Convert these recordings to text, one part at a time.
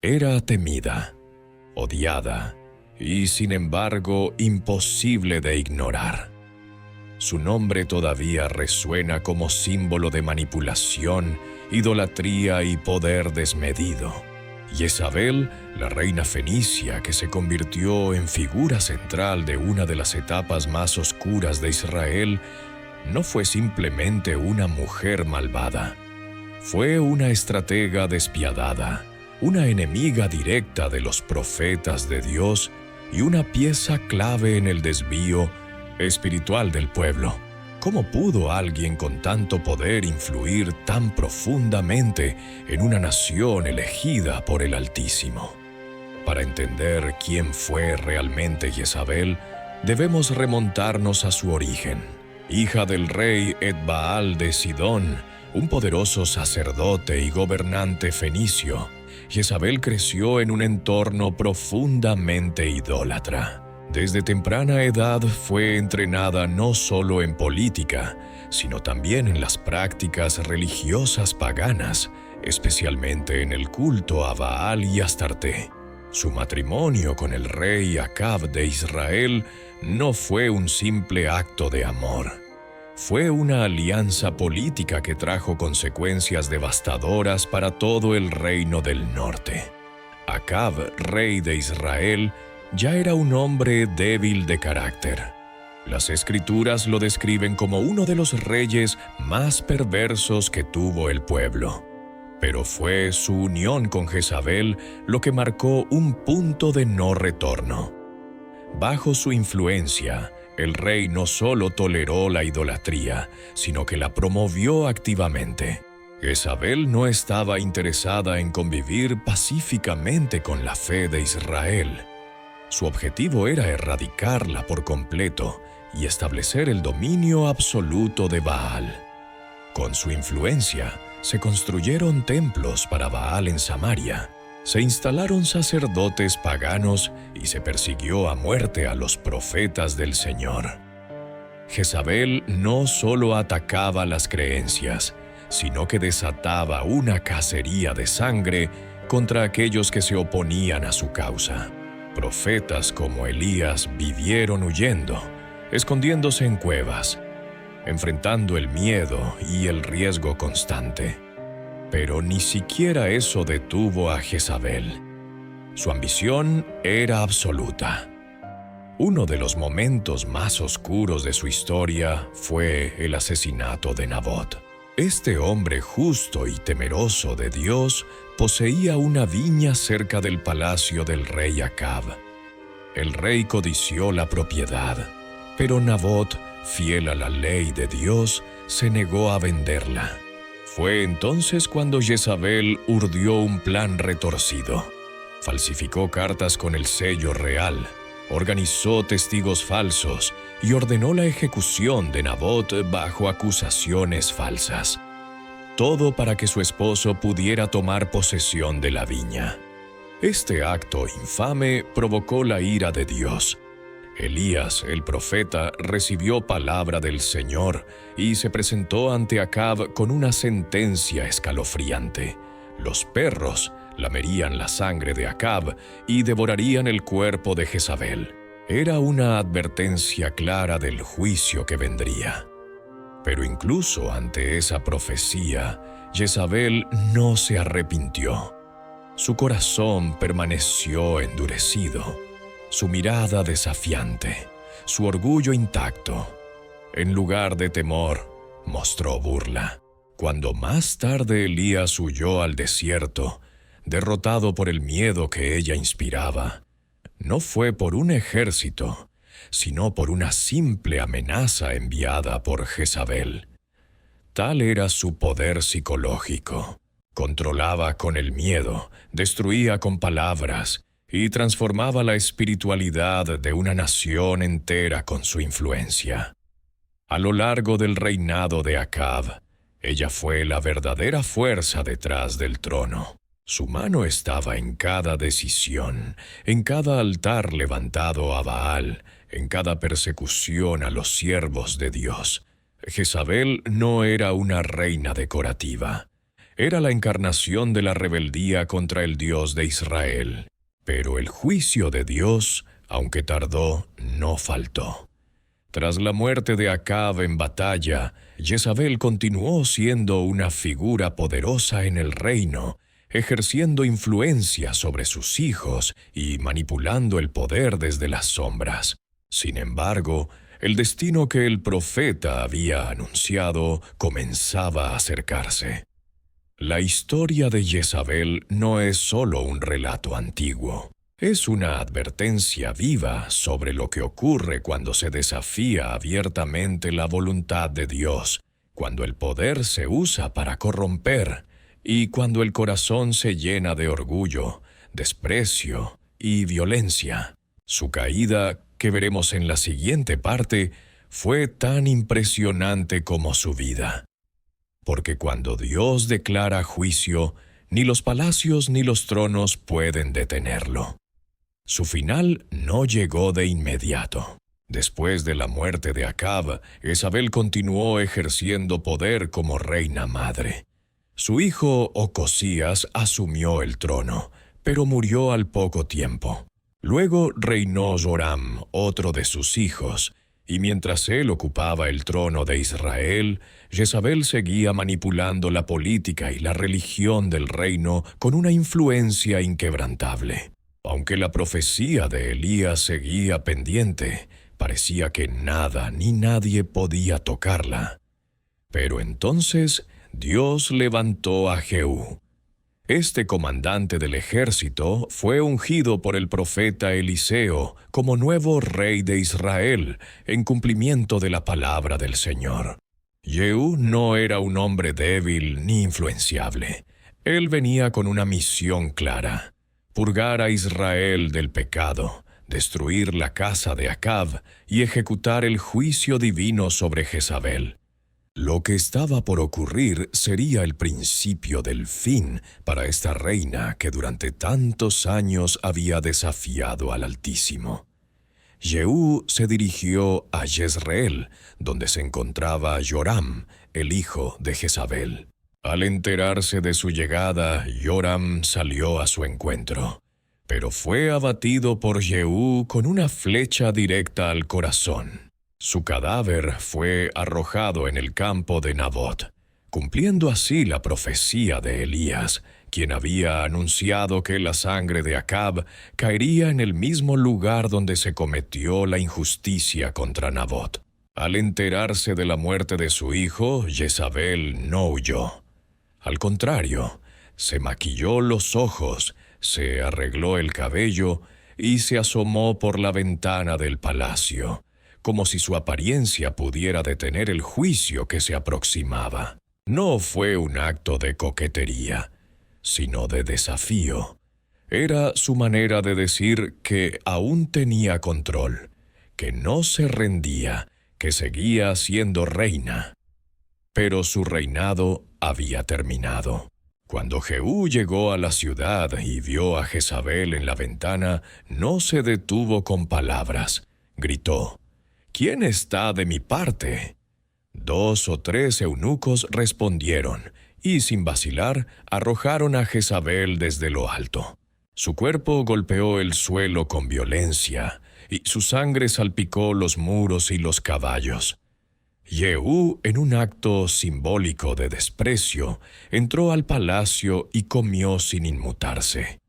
Era temida, odiada y, sin embargo, imposible de ignorar. Su nombre todavía resuena como símbolo de manipulación, idolatría y poder desmedido. Jezabel, la reina fenicia que se convirtió en figura central de una de las etapas más oscuras de Israel, no fue simplemente una mujer malvada. Fue una estratega despiadada, una enemiga directa de los profetas de Dios y una pieza clave en el desvío espiritual del pueblo. ¿Cómo pudo alguien con tanto poder influir tan profundamente en una nación elegida por el Altísimo? Para entender quién fue realmente Jezabel, debemos remontarnos a su origen. Hija del rey Etbaal de Sidón, un poderoso sacerdote y gobernante fenicio, Jezabel creció en un entorno profundamente idólatra. Desde temprana edad fue entrenada no solo en política, sino también en las prácticas religiosas paganas, especialmente en el culto a Baal y Astarte. Su matrimonio con el rey Acab de Israel no fue un simple acto de amor. Fue una alianza política que trajo consecuencias devastadoras para todo el reino del norte. Acab, rey de Israel, ya era un hombre débil de carácter. Las Escrituras lo describen como uno de los reyes más perversos que tuvo el pueblo. Pero fue su unión con Jezabel lo que marcó un punto de no retorno. Bajo su influencia, el rey no solo toleró la idolatría, sino que la promovió activamente. Jezabel no estaba interesada en convivir pacíficamente con la fe de Israel. Su objetivo era erradicarla por completo y establecer el dominio absoluto de Baal. Con su influencia, se construyeron templos para Baal en Samaria, se instalaron sacerdotes paganos y se persiguió a muerte a los profetas del Señor. Jezabel no solo atacaba las creencias, sino que desataba una cacería de sangre contra aquellos que se oponían a su causa. Profetas como Elías vivieron huyendo, escondiéndose en cuevas, enfrentando el miedo y el riesgo constante. Pero ni siquiera eso detuvo a Jezabel. Su ambición era absoluta. Uno de los momentos más oscuros de su historia fue el asesinato de Nabot. Este hombre justo y temeroso de Dios poseía una viña cerca del palacio del rey Acab. El rey codició la propiedad, pero Nabot, fiel a la ley de Dios, se negó a venderla. Fue entonces cuando Jezabel urdió un plan retorcido. Falsificó cartas con el sello real, organizó testigos falsos y ordenó la ejecución de Nabot bajo acusaciones falsas. Todo para que su esposo pudiera tomar posesión de la viña. Este acto infame provocó la ira de Dios. Elías, el profeta, recibió palabra del Señor y se presentó ante Acab con una sentencia escalofriante. Los perros lamerían la sangre de Acab y devorarían el cuerpo de Jezabel. Era una advertencia clara del juicio que vendría. Pero incluso ante esa profecía, Jezabel no se arrepintió. Su corazón permaneció endurecido, su mirada desafiante, su orgullo intacto. En lugar de temor, mostró burla. Cuando más tarde Elías huyó al desierto, derrotado por el miedo que ella inspiraba, no fue por un ejército, sino por una simple amenaza enviada por Jezabel. Tal era su poder psicológico. Controlaba con el miedo, destruía con palabras y transformaba la espiritualidad de una nación entera con su influencia. A lo largo del reinado de Acab, ella fue la verdadera fuerza detrás del trono. Su mano estaba en cada decisión, en cada altar levantado a Baal, en cada persecución a los siervos de Dios. Jezabel no era una reina decorativa. Era la encarnación de la rebeldía contra el Dios de Israel. Pero el juicio de Dios, aunque tardó, no faltó. Tras la muerte de Acab en batalla, Jezabel continuó siendo una figura poderosa en el reino, ejerciendo influencia sobre sus hijos y manipulando el poder desde las sombras. Sin embargo, el destino que el profeta había anunciado comenzaba a acercarse. La historia de Jezabel no es solo un relato antiguo. Es una advertencia viva sobre lo que ocurre cuando se desafía abiertamente la voluntad de Dios, cuando el poder se usa para corromper y cuando el corazón se llena de orgullo, desprecio y violencia. Su caída, que veremos en la siguiente parte, fue tan impresionante como su vida. Porque cuando Dios declara juicio, ni los palacios ni los tronos pueden detenerlo. Su final no llegó de inmediato. Después de la muerte de Acab, Jezabel continuó ejerciendo poder como reina madre. Su hijo Ocosías asumió el trono, pero murió al poco tiempo. Luego reinó Joram, otro de sus hijos, y mientras él ocupaba el trono de Israel, Jezabel seguía manipulando la política y la religión del reino con una influencia inquebrantable. Aunque la profecía de Elías seguía pendiente, parecía que nada ni nadie podía tocarla. Pero entonces Dios levantó a Jehú. Este comandante del ejército fue ungido por el profeta Eliseo como nuevo rey de Israel, en cumplimiento de la palabra del Señor. Jehú no era un hombre débil ni influenciable. Él venía con una misión clara: purgar a Israel del pecado, destruir la casa de Acab y ejecutar el juicio divino sobre Jezabel. Lo que estaba por ocurrir sería el principio del fin para esta reina que durante tantos años había desafiado al Altísimo. Jehú se dirigió a Jezreel, donde se encontraba Joram, el hijo de Jezabel. Al enterarse de su llegada, Joram salió a su encuentro, pero fue abatido por Jehú con una flecha directa al corazón. Su cadáver fue arrojado en el campo de Nabot, cumpliendo así la profecía de Elías, quien había anunciado que la sangre de Acab caería en el mismo lugar donde se cometió la injusticia contra Nabot. Al enterarse de la muerte de su hijo, Jezabel no huyó. Al contrario, se maquilló los ojos, se arregló el cabello y se asomó por la ventana del palacio, como si su apariencia pudiera detener el juicio que se aproximaba. No fue un acto de coquetería, sino de desafío. Era su manera de decir que aún tenía control, que no se rendía, que seguía siendo reina. Pero su reinado había terminado. Cuando Jehú llegó a la ciudad y vio a Jezabel en la ventana, no se detuvo con palabras. Gritó: «¿Quién está de mi parte?». 2 o 3 eunucos respondieron, y sin vacilar, arrojaron a Jezabel desde lo alto. Su cuerpo golpeó el suelo con violencia, y su sangre salpicó los muros y los caballos. Jehú, en un acto simbólico de desprecio, entró al palacio y comió sin inmutarse.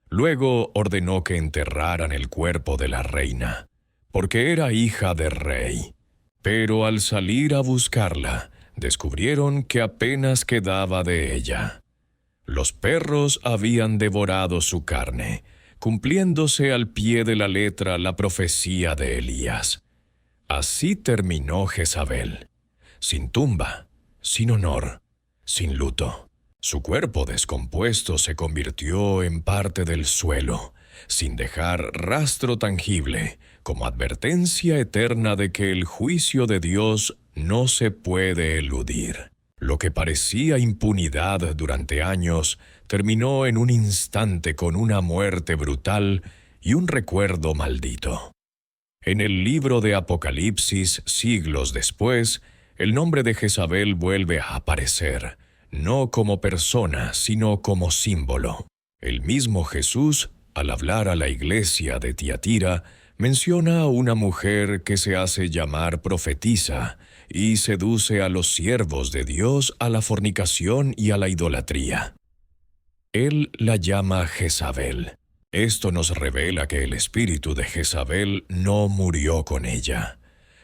Luego ordenó que enterraran el cuerpo de la reina, porque era hija de rey. Pero al salir a buscarla, descubrieron que apenas quedaba de ella. Los perros habían devorado su carne, cumpliéndose al pie de la letra la profecía de Elías. Así terminó Jezabel, sin tumba, sin honor, sin luto. Su cuerpo descompuesto se convirtió en parte del suelo, sin dejar rastro tangible, como advertencia eterna de que el juicio de Dios no se puede eludir. Lo que parecía impunidad durante años terminó en un instante con una muerte brutal y un recuerdo maldito. En el libro de Apocalipsis, siglos después, el nombre de Jezabel vuelve a aparecer, no como persona, sino como símbolo. El mismo Jesús, al hablar a la iglesia de Tiatira, menciona a una mujer que se hace llamar profetisa y seduce a los siervos de Dios a la fornicación y a la idolatría. Él la llama Jezabel. Esto nos revela que el espíritu de Jezabel no murió con ella.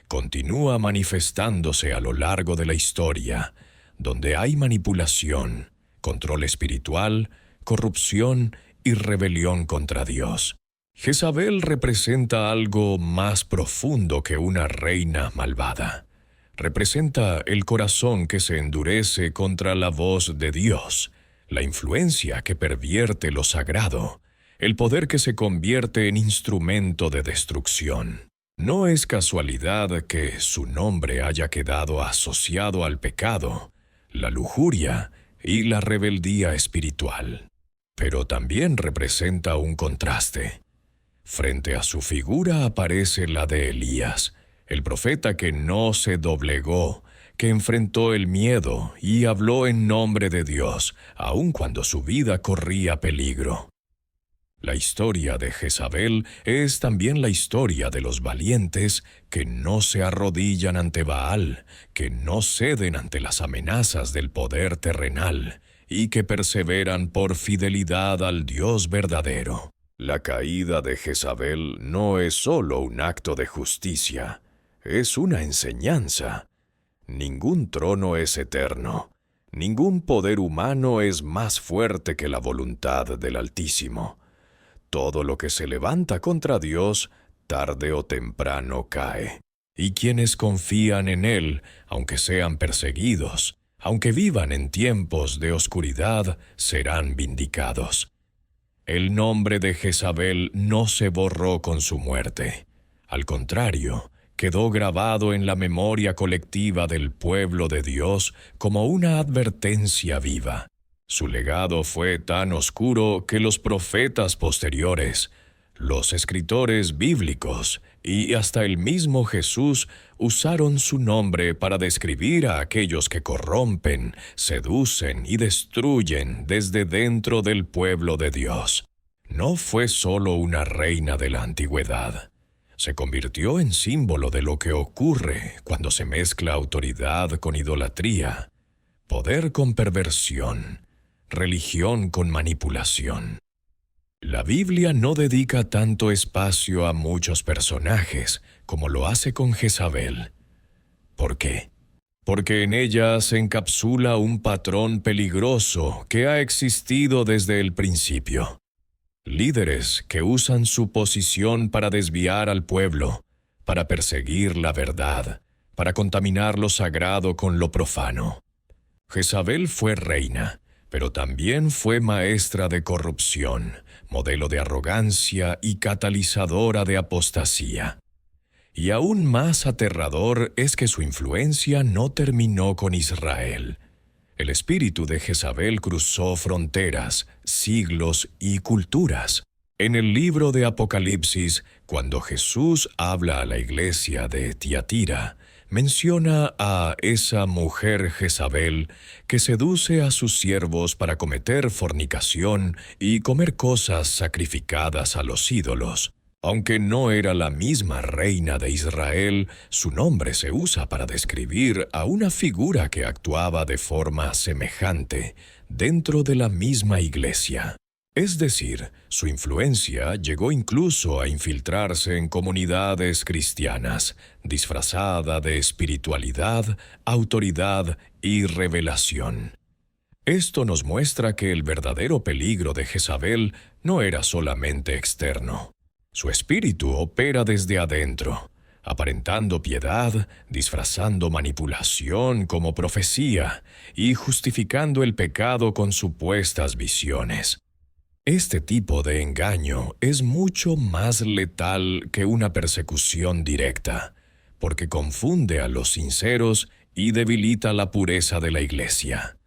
Continúa manifestándose a lo largo de la historia, donde hay manipulación, control espiritual, corrupción y rebelión contra Dios. Jezabel representa algo más profundo que una reina malvada. Representa el corazón que se endurece contra la voz de Dios, la influencia que pervierte lo sagrado, el poder que se convierte en instrumento de destrucción. No es casualidad que su nombre haya quedado asociado al pecado, la lujuria y la rebeldía espiritual. Pero también representa un contraste. Frente a su figura aparece la de Elías, el profeta que no se doblegó, que enfrentó el miedo y habló en nombre de Dios, aun cuando su vida corría peligro. La historia de Jezabel es también la historia de los valientes que no se arrodillan ante Baal, que no ceden ante las amenazas del poder terrenal y que perseveran por fidelidad al Dios verdadero. La caída de Jezabel no es solo un acto de justicia, es una enseñanza. Ningún trono es eterno, ningún poder humano es más fuerte que la voluntad del Altísimo. Todo lo que se levanta contra Dios, tarde o temprano cae. Y quienes confían en Él, aunque sean perseguidos, aunque vivan en tiempos de oscuridad, serán vindicados. El nombre de Jezabel no se borró con su muerte. Al contrario, quedó grabado en la memoria colectiva del pueblo de Dios como una advertencia viva. Su legado fue tan oscuro que los profetas posteriores, los escritores bíblicos y hasta el mismo Jesús usaron su nombre para describir a aquellos que corrompen, seducen y destruyen desde dentro del pueblo de Dios. No fue solo una reina de la antigüedad. Se convirtió en símbolo de lo que ocurre cuando se mezcla autoridad con idolatría, poder con perversión, religión con manipulación. La Biblia no dedica tanto espacio a muchos personajes como lo hace con Jezabel. ¿Por qué? Porque en ella se encapsula un patrón peligroso que ha existido desde el principio. Líderes que usan su posición para desviar al pueblo, para perseguir la verdad, para contaminar lo sagrado con lo profano. Jezabel fue reina, pero también fue maestra de corrupción, modelo de arrogancia y catalizadora de apostasía. Y aún más aterrador es que su influencia no terminó con Israel. El espíritu de Jezabel cruzó fronteras, siglos y culturas. En el libro de Apocalipsis, cuando Jesús habla a la iglesia de Tiatira, menciona a esa mujer Jezabel que seduce a sus siervos para cometer fornicación y comer cosas sacrificadas a los ídolos. Aunque no era la misma reina de Israel, su nombre se usa para describir a una figura que actuaba de forma semejante dentro de la misma iglesia. Es decir, su influencia llegó incluso a infiltrarse en comunidades cristianas, disfrazada de espiritualidad, autoridad y revelación. Esto nos muestra que el verdadero peligro de Jezabel no era solamente externo. Su espíritu opera desde adentro, aparentando piedad, disfrazando manipulación como profecía y justificando el pecado con supuestas visiones. Este tipo de engaño es mucho más letal que una persecución directa, porque confunde a los sinceros y debilita la pureza de la iglesia.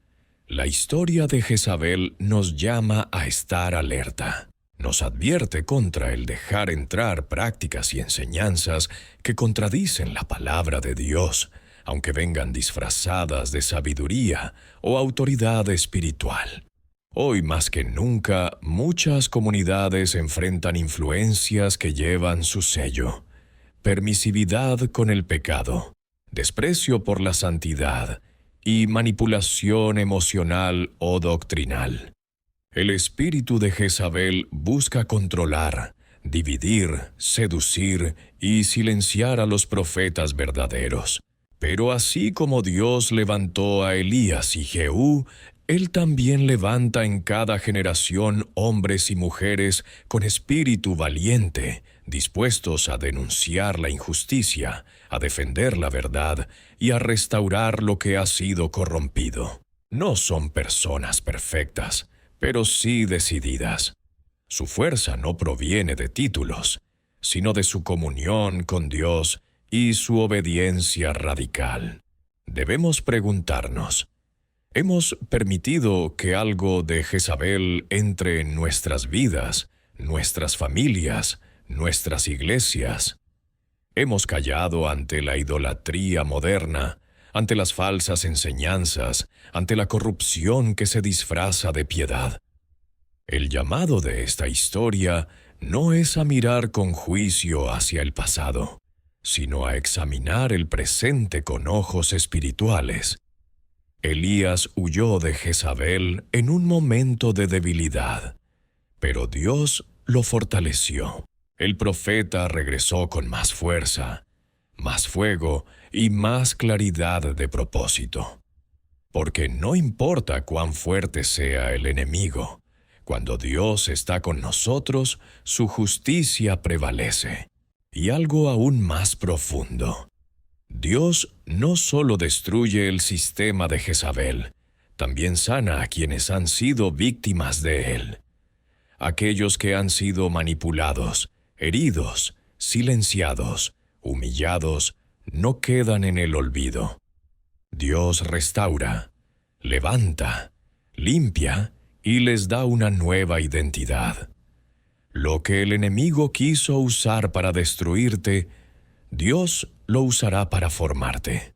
La historia de Jezabel nos llama a estar alerta. Nos advierte contra el dejar entrar prácticas y enseñanzas que contradicen la palabra de Dios, aunque vengan disfrazadas de sabiduría o autoridad espiritual. Hoy más que nunca, muchas comunidades enfrentan influencias que llevan su sello: permisividad con el pecado, desprecio por la santidad y manipulación emocional o doctrinal. El espíritu de Jezabel busca controlar, dividir, seducir y silenciar a los profetas verdaderos. Pero así como Dios levantó a Elías y Jehú, Él también levanta en cada generación hombres y mujeres con espíritu valiente, dispuestos a denunciar la injusticia, a defender la verdad y a restaurar lo que ha sido corrompido. No son personas perfectas, pero sí decididas. Su fuerza no proviene de títulos, sino de su comunión con Dios y su obediencia radical. Debemos preguntarnos: ¿hemos permitido que algo de Jezabel entre en nuestras vidas, nuestras familias, nuestras iglesias? ¿Hemos callado ante la idolatría moderna, ante las falsas enseñanzas, ante la corrupción que se disfraza de piedad? El llamado de esta historia no es a mirar con juicio hacia el pasado, sino a examinar el presente con ojos espirituales. Elías huyó de Jezabel en un momento de debilidad, pero Dios lo fortaleció. El profeta regresó con más fuerza, más fuego y más claridad de propósito. Porque no importa cuán fuerte sea el enemigo, cuando Dios está con nosotros, su justicia prevalece. Y algo aún más profundo: Dios no solo destruye el sistema de Jezabel, también sana a quienes han sido víctimas de él. Aquellos que han sido manipulados, heridos, silenciados, humillados, no quedan en el olvido. Dios restaura, levanta, limpia y les da una nueva identidad. Lo que el enemigo quiso usar para destruirte, Dios lo usará para formarte.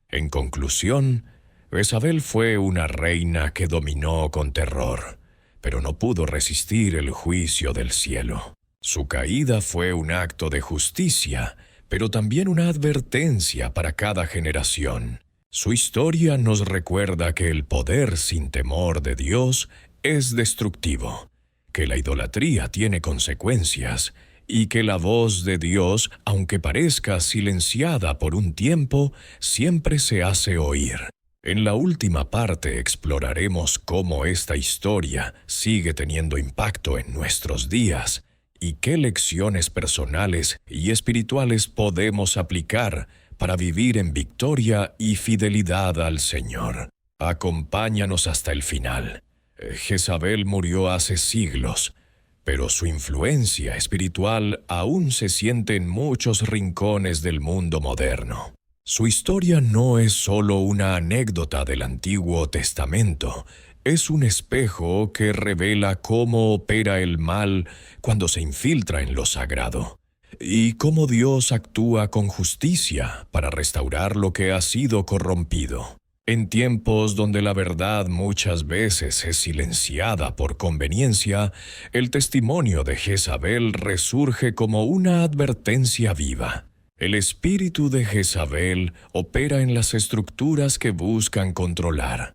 En conclusión, Jezabel fue una reina que dominó con terror, pero no pudo resistir el juicio del cielo. Su caída fue un acto de justicia, pero también una advertencia para cada generación. Su historia nos recuerda que el poder sin temor de Dios es destructivo, que la idolatría tiene consecuencias y que la voz de Dios, aunque parezca silenciada por un tiempo, siempre se hace oír. En la última parte exploraremos cómo esta historia sigue teniendo impacto en nuestros días y qué lecciones personales y espirituales podemos aplicar para vivir en victoria y fidelidad al Señor. Acompáñanos hasta el final. Jezabel murió hace siglos, pero su influencia espiritual aún se siente en muchos rincones del mundo moderno. Su historia no es solo una anécdota del Antiguo Testamento, es un espejo que revela cómo opera el mal cuando se infiltra en lo sagrado, y cómo Dios actúa con justicia para restaurar lo que ha sido corrompido. En tiempos donde la verdad muchas veces es silenciada por conveniencia, el testimonio de Jezabel resurge como una advertencia viva. El espíritu de Jezabel opera en las estructuras que buscan controlar,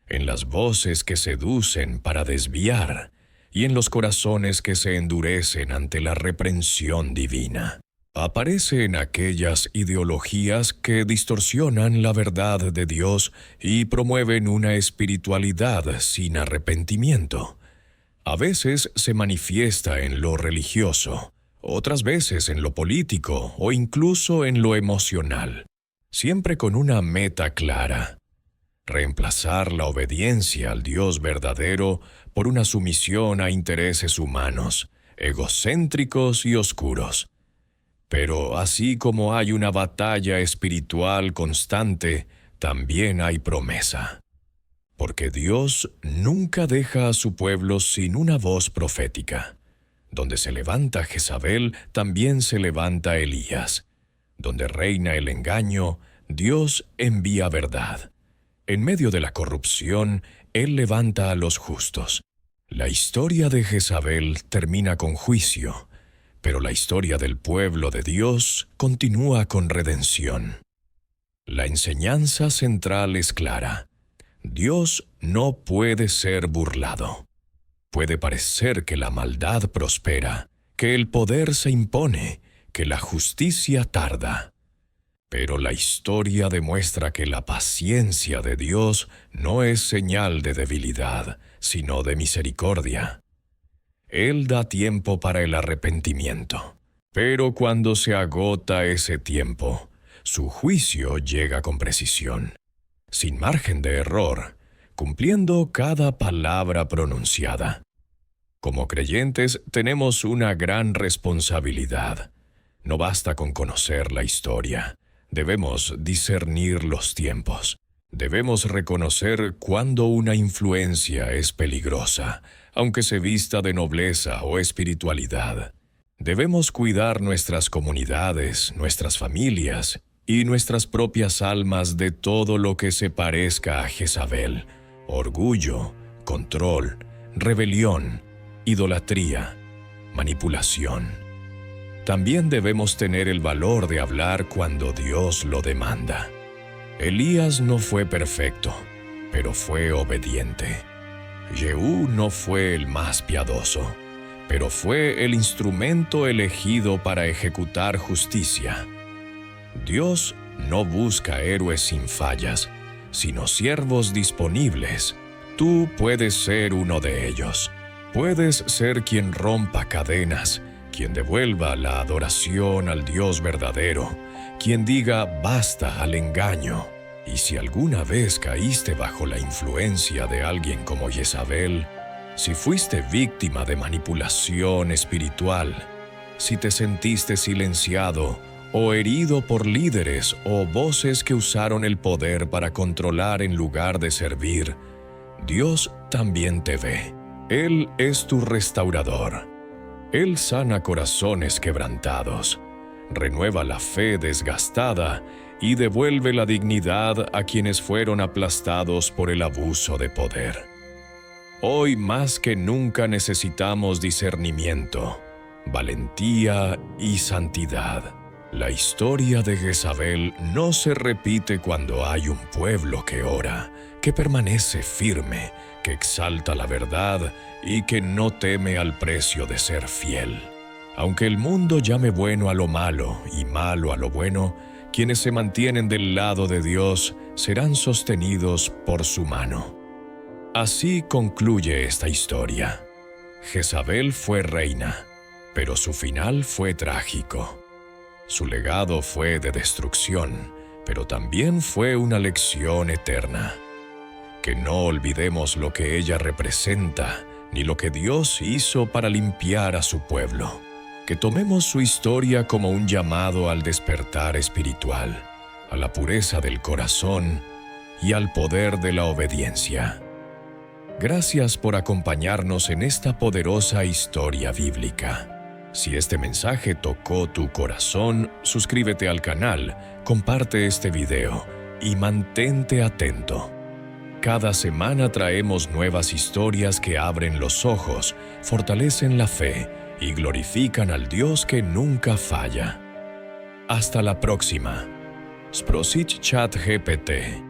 en las voces que seducen para desviar, y en los corazones que se endurecen ante la reprensión divina. Aparece en aquellas ideologías que distorsionan la verdad de Dios y promueven una espiritualidad sin arrepentimiento. A veces se manifiesta en lo religioso, otras veces en lo político o incluso en lo emocional, siempre con una meta clara: reemplazar la obediencia al Dios verdadero por una sumisión a intereses humanos, egocéntricos y oscuros. Pero así como hay una batalla espiritual constante, también hay promesa. Porque Dios nunca deja a su pueblo sin una voz profética. Donde se levanta Jezabel, también se levanta Elías. Donde reina el engaño, Dios envía verdad. En medio de la corrupción, Él levanta a los justos. La historia de Jezabel termina con juicio, pero la historia del pueblo de Dios continúa con redención. La enseñanza central es clara. Dios no puede ser burlado. Puede parecer que la maldad prospera, que el poder se impone, que la justicia tarda. Pero la historia demuestra que la paciencia de Dios no es señal de debilidad, sino de misericordia. Él da tiempo para el arrepentimiento, pero cuando se agota ese tiempo, su juicio llega con precisión, sin margen de error, cumpliendo cada palabra pronunciada. Como creyentes tenemos una gran responsabilidad. No basta con conocer la historia. Debemos discernir los tiempos. Debemos reconocer cuándo una influencia es peligrosa, aunque se vista de nobleza o espiritualidad. Debemos cuidar nuestras comunidades, nuestras familias y nuestras propias almas de todo lo que se parezca a Jezabel: orgullo, control, rebelión, idolatría, manipulación. También debemos tener el valor de hablar cuando Dios lo demanda. Elías no fue perfecto, pero fue obediente. Jehú no fue el más piadoso, pero fue el instrumento elegido para ejecutar justicia. Dios no busca héroes sin fallas, sino siervos disponibles. Tú puedes ser uno de ellos. Puedes ser quien rompa cadenas, quien devuelva la adoración al Dios verdadero, quien diga basta al engaño. Y si alguna vez caíste bajo la influencia de alguien como Jezabel, si fuiste víctima de manipulación espiritual, si te sentiste silenciado o herido por líderes o voces que usaron el poder para controlar en lugar de servir, Dios también te ve. Él es tu restaurador. Él sana corazones quebrantados, renueva la fe desgastada y devuelve la dignidad a quienes fueron aplastados por el abuso de poder. Hoy más que nunca necesitamos discernimiento, valentía y santidad. La historia de Jezabel no se repite cuando hay un pueblo que ora, que permanece firme, que exalta la verdad y que no teme al precio de ser fiel. Aunque el mundo llame bueno a lo malo y malo a lo bueno, quienes se mantienen del lado de Dios serán sostenidos por su mano. Así concluye esta historia. Jezabel fue reina, pero su final fue trágico. Su legado fue de destrucción, pero también fue una lección eterna. Que no olvidemos lo que ella representa, ni lo que Dios hizo para limpiar a su pueblo. Que tomemos su historia como un llamado al despertar espiritual, a la pureza del corazón y al poder de la obediencia. Gracias por acompañarnos en esta poderosa historia bíblica. Si este mensaje tocó tu corazón, suscríbete al canal, comparte este video y mantente atento. Cada semana traemos nuevas historias que abren los ojos, fortalecen la fe y glorifican al Dios que nunca falla. Hasta la próxima. Sprosit Chat GPT.